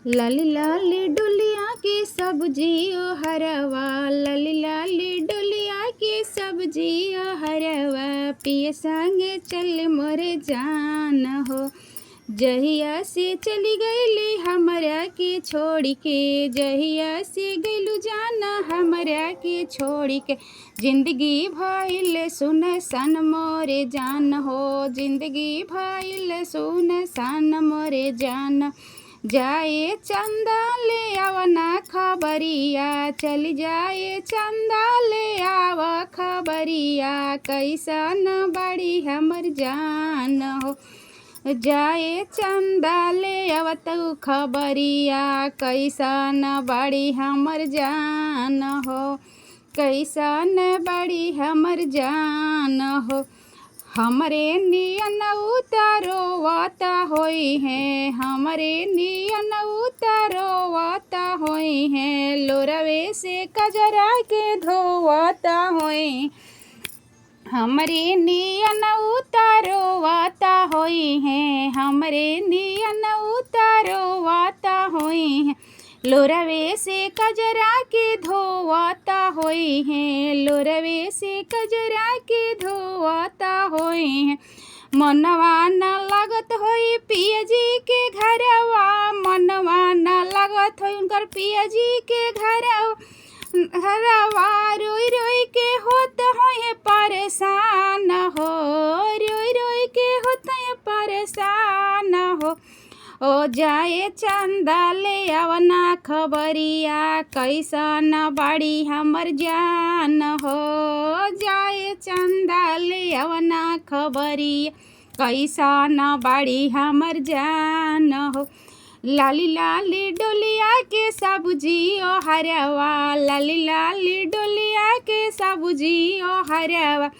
लाली लाली डुलिया की सब्जी ओ हरवा, लाली लाली डुलिया की सब्जी ओ हरवा, पिए संगे चल मोरे जान हो। जहिया से चली गईली हमरा के छोड़ के, जहिया से गईलू जाना हमरा के छोड़ के, जिंदगी भइल सुनसान मोरे जान हो, जिंदगी भइल सुनसान मोरे जान। जाए चंदा ले आवना खबरिया, चल जाए चंदा ले आव खबरिया, कैसन बड़ी हमर जान हो। जाए चंदा ले आवतु खबरिया, कैसन बड़ी हमर जान हो, कैसन बड़ी हमर जान हो। हमरे नियन उतारोवता होई है, हमरे नियन उतारोवता होई है, लोरवे से कजरा के धोवता होई। हमरे नियन उतारोवता होई है, हमरे नियन उतारोवता होई है, लोरवे से कजरा के धोवता होई है, लोरवे से कजरा के धोवता होई है। मनवा न लागत होई पिया जी के घरवा, मनवा न लागत होई उनकर पिया जी के घरवा, रोई रोई के होत होए परेशान हो, रोई रोई के होत है परेशान हो। ओ जाए चंदा ले आवना खबरिया, कैसन बड़ी हमर जान हो। जाए चंदा ले आवना खबरिया, कैसन बड़ी हमर जान हो। लाली लाली डोलिया के सब्जी ओ हरवा, लाली लाली डोलिया के सब्जी ओ हरवा,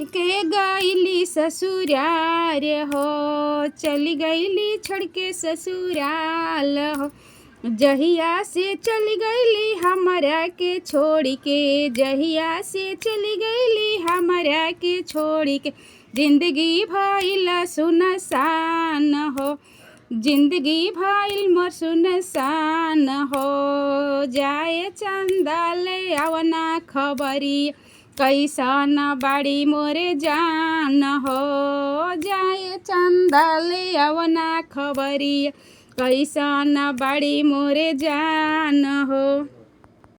के गईली ससुराल हो, चली गईली छोड़ के ससुराल हो। जहिया से चली गईली हमरा के छोड़ के, जहिया से चली गईली हमरा के छोड़ के, जिंदगी भइल सुनसान हो, जिंदगी भइल मोर सुनसान हो। जाए चंदा ले आवना खबरिया, कैसन बड़ी मोरे जान हो। जाए चंदा ले आवना खबरिया, कैसन बड़ी मोरे जान हो।